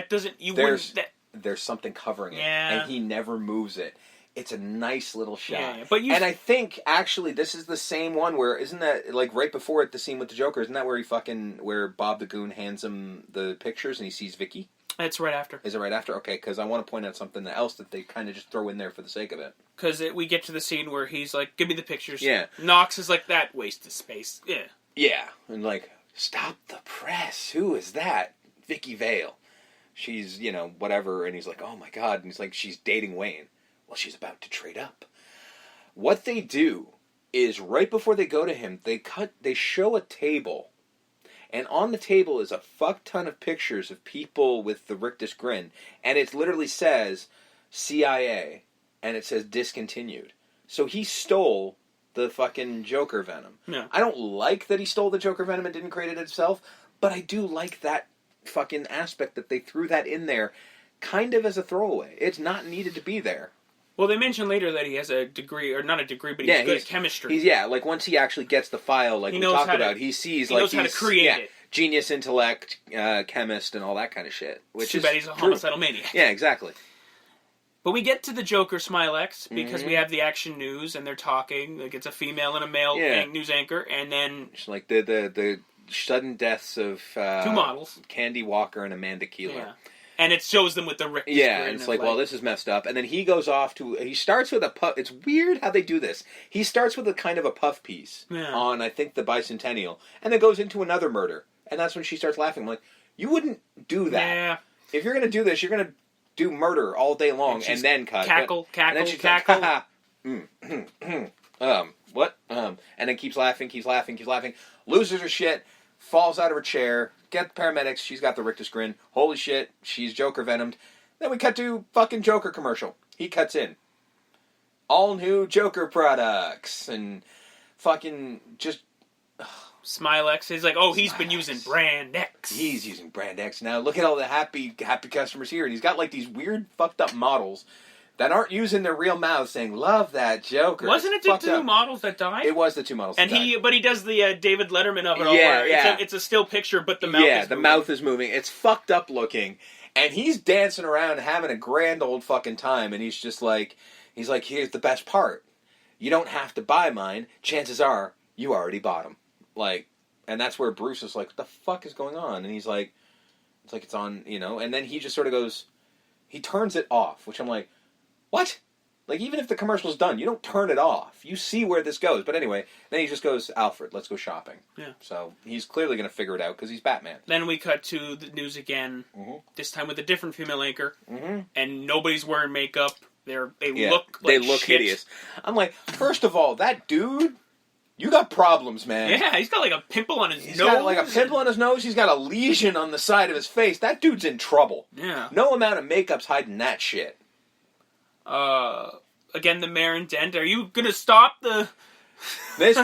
that doesn't... There's something covering it. Yeah. And he never moves it. It's a nice little shot. Yeah, but and I think, actually, this is the same one where, isn't that, like, right before it, the scene with the Joker, isn't that where Bob the Goon hands him the pictures and he sees Vicky? It's right after. Is it right after? Okay, because I want to point out something else that they kind of just throw in there for the sake of it. Because we get to the scene where he's like, give me the pictures. Yeah. Knox is like, that waste of space. Yeah. Yeah, and like, stop the press. Who is that? Vicky Vale. She's, whatever, and he's like, oh my god, and he's like, she's dating Wayne. Well, she's about to trade up. What they do is, right before they go to him, they show a table, and on the table is a fuck ton of pictures of people with the rictus grin, and it literally says CIA, and it says discontinued. So he stole the fucking Joker Venom. Yeah. I don't like that he stole the Joker Venom and didn't create it himself, but I do like that fucking aspect that they threw that in there kind of as a throwaway. It's not needed to be there. Well, they mention later that he has a degree, or not a degree, but he's good at chemistry. Like once he actually gets the file, like we talked about, he sees he knows how to create it. Genius, intellect, chemist, and all that kind of shit. Which Too bad he's a homicidal maniac. Yeah, exactly. But we get to the Joker Smilex because we have the action news and they're talking. Like it's a female and a male news anchor, and then it's like the sudden deaths of two models, Candy Walker and Amanda Keeler. Yeah. And it shows them with the rictus grin. Yeah, and it's like, well, this is messed up. And then he goes off to... He starts with a puff... It's weird how they do this. He starts with a kind of a puff piece on, I think, the bicentennial. And then goes into another murder. And that's when she starts laughing. I'm like, you wouldn't do that. Yeah. If you're going to do this, you're going to do murder all day long and then cut. Cackle. And then she's like, what? And then keeps laughing. Loses her shit. Falls out of her chair. Get the paramedics. She's got the rictus grin. Holy shit. She's Joker venomed. Then we cut to fucking Joker commercial. He cuts in. All new Joker products. And fucking just... Smilex. He's like, he's been using Brand X. He's using Brand X now. Look at all the happy customers here. And he's got like these weird fucked up models that aren't using their real mouths saying, love that Joker. Wasn't it the two models that died? It was the two models and that died. But he does the David Letterman of it all. Yeah. It's a still picture, but the mouth is moving. the mouth is moving. It's fucked up looking. And he's dancing around having a grand old fucking time. And he's like, here's the best part. You don't have to buy mine. Chances are, you already bought them. Like, and that's where Bruce is like, what the fuck is going on? And he's like, it's on, and then he just sort of goes, he turns it off, which I'm like, what? Like, even if the commercial's done, you don't turn it off. You see where this goes. But anyway, then he just goes, Alfred, let's go shopping. Yeah. So he's clearly going to figure it out because he's Batman. Then we cut to the news again, this time with a different female anchor, and nobody's wearing makeup. They look shit. Hideous. I'm like, first of all, that dude, you got problems, man. Yeah, he's got like a pimple on his nose. He's got like a pimple on his nose. He's got a lesion on the side of his face. That dude's in trouble. Yeah. No amount of makeup's hiding that shit. Again, the mayor and Dent. Are you gonna stop the... This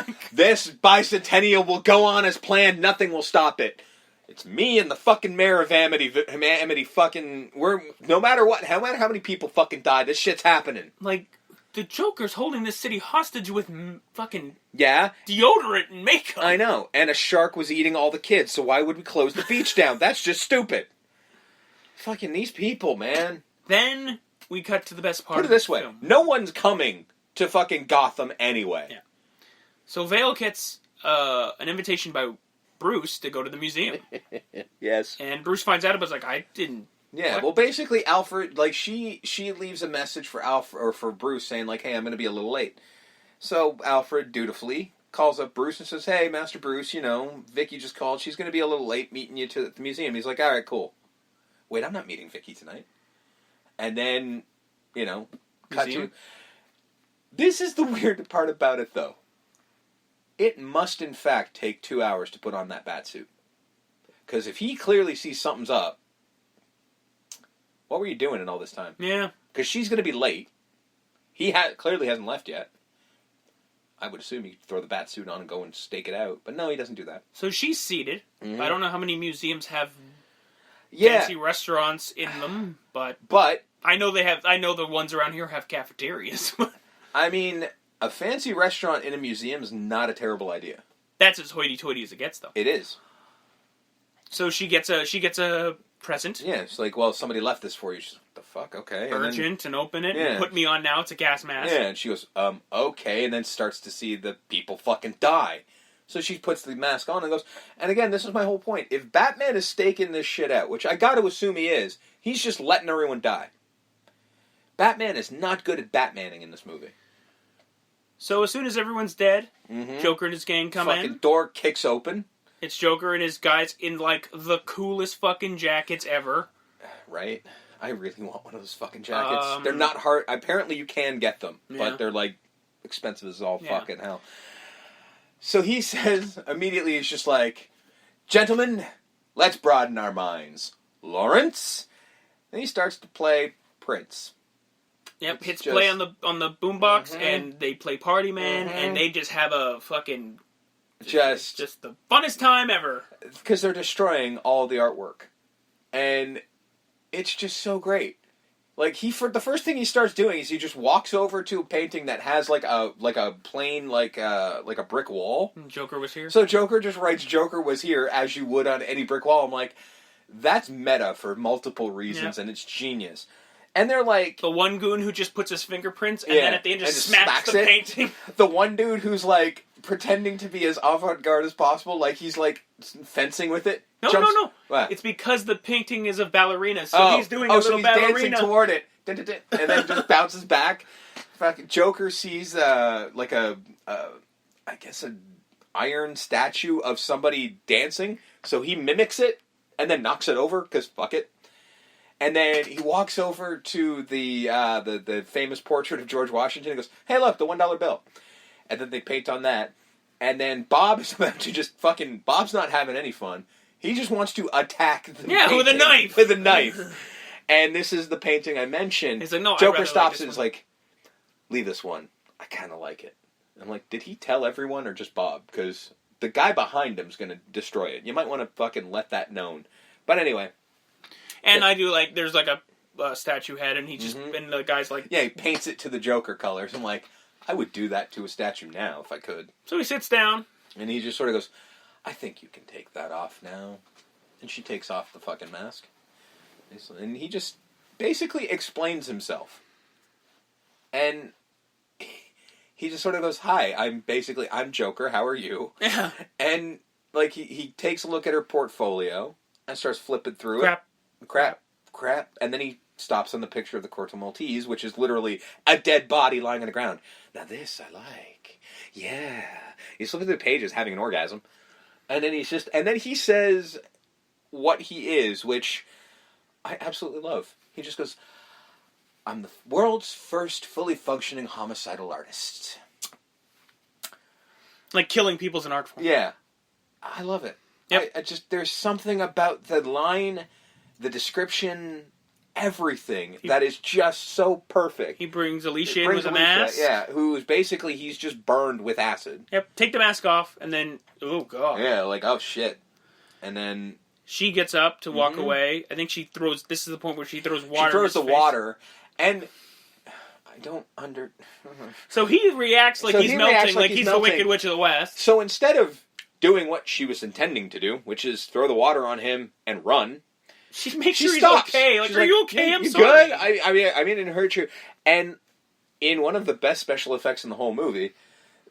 bicentennial will go on as planned. Nothing will stop it. It's me and the fucking mayor of Amity fucking... No matter what, no matter how many people fucking die, this shit's happening. Like, the Joker's holding this city hostage with fucking... Yeah? Deodorant and makeup. I know. And a shark was eating all the kids, so why would we close the beach down? That's just stupid. Fucking these people, man. Then... we cut to the best part. Put it this way: no one's coming to fucking Gotham anyway. Yeah. So Vale gets an invitation by Bruce to go to the museum. Yes. And Bruce finds out, but is like, I didn't. Yeah. What? Well, basically, Alfred, like she leaves a message for Alfred or for Bruce saying like, "Hey, I'm going to be a little late." So Alfred dutifully calls up Bruce and says, "Hey, Master Bruce, Vicky just called. She's going to be a little late meeting you to the museum." He's like, "All right, cool." Wait, I'm not meeting Vicky tonight. And then, cut to... This is the weird part about it, though. It must, in fact, take 2 hours to put on that bat suit. Because if he clearly sees something's up, what were you doing in all this time? Yeah. Because she's going to be late. He clearly hasn't left yet. I would assume he'd throw the bat suit on and go and stake it out. But no, he doesn't do that. So she's seated. Mm-hmm. I don't know how many museums have... fancy restaurants in them, but I know the ones around here have cafeterias. I mean, a fancy restaurant in a museum is not a terrible idea. That's as hoity-toity as it gets, though. It is. So she gets a present. Yeah, it's like, well, somebody left this for you. She's like, the fuck? Okay. Urgent, and open it, yeah. and put me on now. It's a gas mask. Yeah, and she goes, okay, and then starts to see the people fucking die. So she puts the mask on and goes, and again, this is my whole point. If Batman is staking this shit out, which I gotta assume he is, he's just letting everyone die. Batman is not good at Batmaning in this movie. So as soon as everyone's dead, Joker and his gang come in. Fucking door kicks open. It's Joker and his guys in, like, the coolest fucking jackets ever. Right? I really want one of those fucking jackets. They're not hard. Apparently you can get them, but they're, like, expensive as all fucking hell. So he says, immediately he's just like, gentlemen, let's broaden our minds. Lawrence? And he starts to play Prince. Yep, hits play on the boombox, and they play Party Man, and they just have a fucking... Just the funnest time ever. Because they're destroying all the artwork. And it's just so great. Like, the first thing he starts doing is he just walks over to a painting that has, like a plain, like a brick wall. Joker was here? So Joker just writes Joker was here, as you would on any brick wall. I'm like, that's meta for multiple reasons, and it's genius. And they're like... The one goon who just puts his fingerprints, and then at the end just smacks the painting. The one dude who's, like, pretending to be as avant-garde as possible, like he's, like, fencing with it. No. What? It's because the painting is of ballerina, so he's doing a little ballerina. Dancing toward it, and then just bounces back. Joker sees, like I guess an iron statue of somebody dancing, so he mimics it, and then knocks it over, because fuck it. And then he walks over to the famous portrait of George Washington and goes, hey, look, the $1 bill. And then they paint on that. And then Bob is about to just fucking... Bob's not having any fun. He just wants to attack the painting. With a knife. With a knife. And this is the painting I mentioned. He's like, no, Joker stops and is like, leave this one. I kind of like it. I'm like, did he tell everyone or just Bob? Because the guy behind him's going to destroy it. You might want to fucking let that known. But anyway... And I do, like, there's, like, a statue head, and he just, and the guy's like... Yeah, he paints it to the Joker colors. I'm like, I would do that to a statue now, if I could. So he sits down. And he just sort of goes, I think you can take that off now. And she takes off the fucking mask. And he just basically explains himself. And he just sort of goes, hi, I'm Joker, how are you? Yeah. And, like, he takes a look at her portfolio and starts flipping through it. Crap. And then he stops on the picture of the Corto Maltese, which is literally a dead body lying on the ground. Now this I like. Yeah. He's flipping through the pages, having an orgasm. And then he says what he is, which I absolutely love. He just goes, I'm the world's first fully functioning homicidal artist. Like killing people's an art form. Yeah. I love it. Yep. I just, there's something about the line... The description, everything, that is just so perfect. He brings Alicia in with a mask. Yeah, who's basically, he's just burned with acid. Yep, take the mask off, and then, oh god. Yeah, like, oh shit. And then... She gets up to walk away. I think she throws, this is the point where she throws water. She throws the face. Water, and... I don't So he reacts like he's melting, like he's the Wicked Witch of the West. So instead of doing what she was intending to do, which is throw the water on him and run... She makes sure he's stops. okay. Like, She's are you okay? I'm you sorry. Good? I mean, it hurt you. And in one of the best special effects in the whole movie,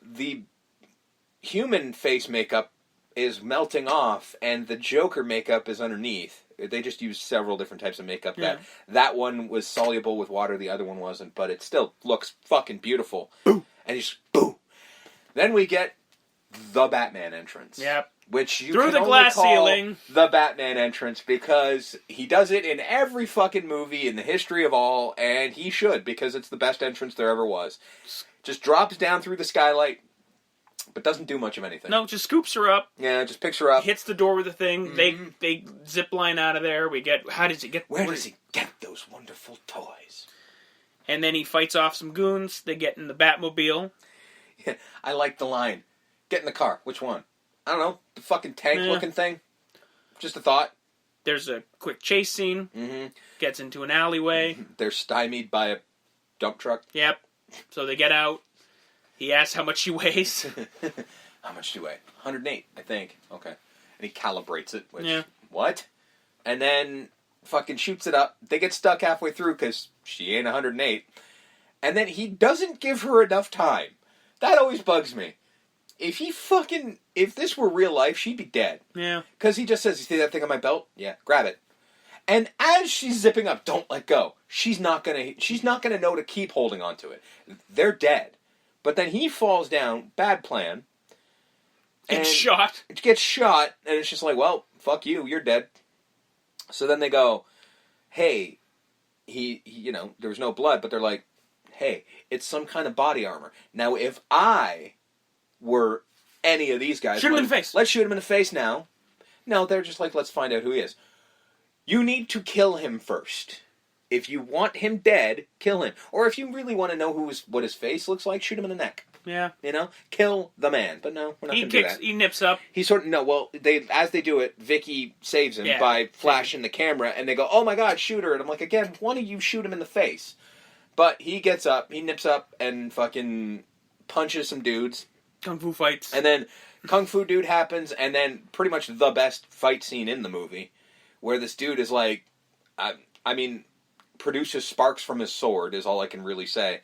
the human face makeup is melting off, and the Joker makeup is underneath. They just used several different types of makeup. Yeah. That one was soluble with water, the other one wasn't, but it still looks fucking beautiful. Boo! And he's boo! Then we get the Batman entrance. Yep. Which you through can the only glass call ceiling. The Batman entrance, because he does it in every fucking movie in the history of all, and he should, because it's the best entrance there ever was. Just drops down through the skylight, but doesn't do much of anything. No, just scoops her up. Yeah, just picks her up. Hits the door with the thing. They zip line out of there. We get, how does he get... Where does he get those wonderful toys? And then he fights off some goons. They get in the Batmobile. Yeah, I like the line. Get in the car. Which one? I don't know, the fucking tank-looking thing. Just a thought. There's a quick chase scene. Gets into an alleyway. They're stymied by a dump truck. Yep. So they get out. He asks how much she weighs. How much do you weigh? 108, I think. Okay. And he calibrates it, which... Yeah. What? And then fucking shoots it up. They get stuck halfway through because she ain't 108. And then he doesn't give her enough time. That always bugs me. If this were real life, she'd be dead. Yeah. Because he just says, you see that thing on my belt? Yeah, grab it. And as she's zipping up, don't let go. She's not gonna know to keep holding on to it. They're dead. But then he falls down, bad plan. Gets shot. Gets shot, and it's just like, well, fuck you, you're dead. So then they go, hey, he there was no blood, but they're like, hey, it's some kind of body armor. Now, if I were any of these guys, shoot him in the face. Let's shoot him in the face now. No, they're just like, let's find out who he is. You need to kill him first. If you want him dead, kill him. Or if you really want to know what his face looks like, shoot him in the neck. Yeah. Kill the man. But no, we're not going to do that. He nips up. As they do it, Vicky saves him by flashing the camera, and they go, oh my god, shoot her. And I'm like, again, why don't you shoot him in the face? But he gets up, he nips up, and fucking punches some dudes. Kung Fu fights. And then Kung Fu dude happens, and then pretty much the best fight scene in the movie, where this dude is like, produces sparks from his sword, is all I can really say.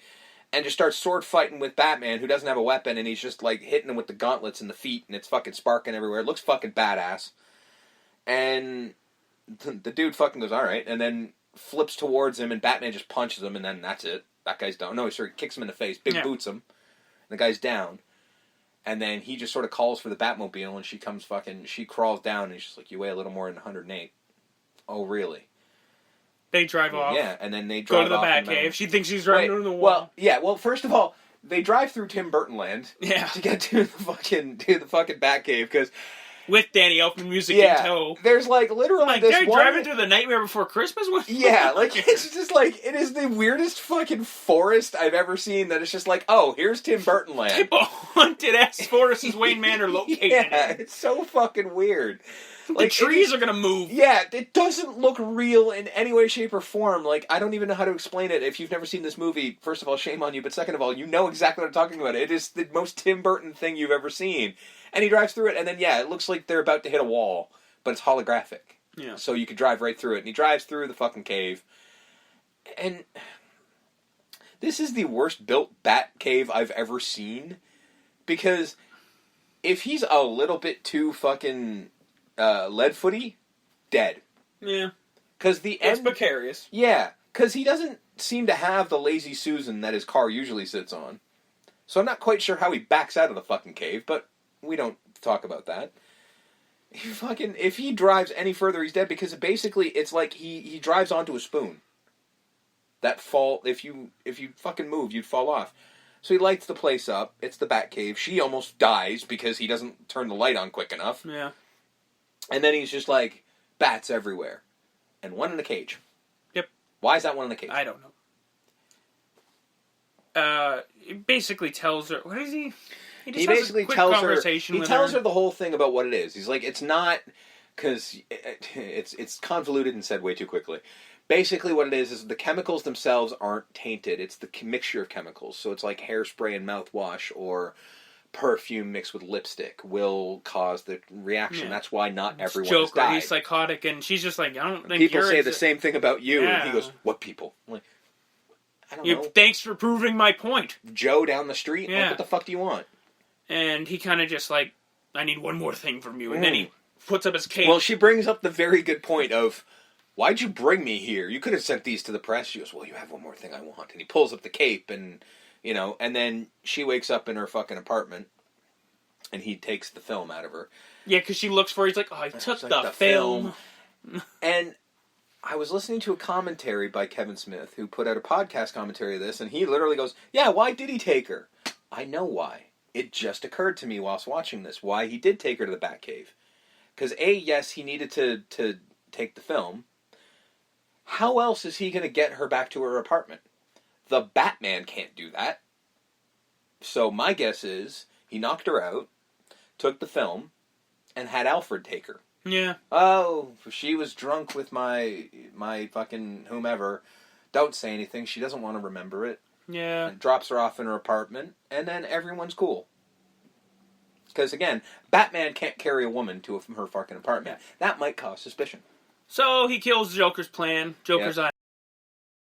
And just starts sword fighting with Batman, who doesn't have a weapon, and he's just like hitting him with the gauntlets in the feet, and it's fucking sparking everywhere. It looks fucking badass. And the dude fucking goes, alright, and then flips towards him, and Batman just punches him, and then that's it. That guy's down. No, he sort of kicks him in the face, boots him, and the guy's down. And then he just sort of calls for the Batmobile, and she crawls down, and he's just like, you weigh a little more than 108. Oh, really? They drive off. Yeah, and then they drive off. Go to the Batcave. She thinks he's driving through the wall. Well, first of all, they drive through Tim Burton Land to get to the fucking Batcave, because... With Danny Elfman music in tow. There's literally this they're driving through the Nightmare Before Christmas? Yeah, it's just it is the weirdest fucking forest I've ever seen, that it's just like, oh, here's Tim Burton Land. Type of haunted-ass forest is Wayne Manor located in. Yeah, it's so fucking weird. The trees are gonna move. Yeah, it doesn't look real in any way, shape, or form. I don't even know how to explain it. If you've never seen this movie, first of all, shame on you, but second of all, you know exactly what I'm talking about. It is the most Tim Burton thing you've ever seen. And he drives through it, and then, it looks like they're about to hit a wall, but it's holographic. Yeah. So you could drive right through it. And he drives through the fucking cave. And this is the worst built bat cave I've ever seen. Because if he's a little bit too fucking lead-footy, dead. Yeah. Because it's precarious. Yeah. Because he doesn't seem to have the Lazy Susan that his car usually sits on. So I'm not quite sure how he backs out of the fucking cave, but... we don't talk about that. If he drives any further, he's dead, because basically it's like he drives onto a spoon. If you fucking moved, you'd fall off. So he lights the place up. It's the Batcave. She almost dies because he doesn't turn the light on quick enough. Yeah. And then he's just like, bats everywhere. And one in a cage. Yep. Why is that one in the cage? I don't know. It basically tells her... What is he... He basically tells her the whole thing about what it is. He's like, it's not, because it's convoluted and said way too quickly. Basically what it is the chemicals themselves aren't tainted. It's the mixture of chemicals. So it's like hairspray and mouthwash or perfume mixed with lipstick will cause the reaction. Yeah. That's why not everyone has died. He's psychotic, and she's just like, I don't think people say the same thing about you. Yeah. And he goes, what people? I'm like, I don't know. Thanks for proving my point. Joe down the street? Yeah. Like, what the fuck do you want? And he kind of just like, I need one more thing from you. And then he puts up his cape. Well, she brings up the very good point of, why'd you bring me here? You could have sent these to the press. She goes, well, you have one more thing I want. And he pulls up the cape and, and then she wakes up in her fucking apartment and he takes the film out of her. Yeah, because she looks for it. He's like, oh, I took the film. And I was listening to a commentary by Kevin Smith, who put out a podcast commentary of this, and he literally goes, yeah, why did he take her? I know why. It just occurred to me whilst watching this, why he did take her to the Batcave. Because yes, he needed to take the film. How else is he going to get her back to her apartment? The Batman can't do that. So my guess is, he knocked her out, took the film, and had Alfred take her. Yeah. Oh, she was drunk with my fucking whomever. Don't say anything, she doesn't want to remember it. Yeah. And drops her off in her apartment, and then everyone's cool. Because, again, Batman can't carry a woman to her fucking apartment. Yeah. That might cause suspicion. So he kills Joker's plan. Joker's on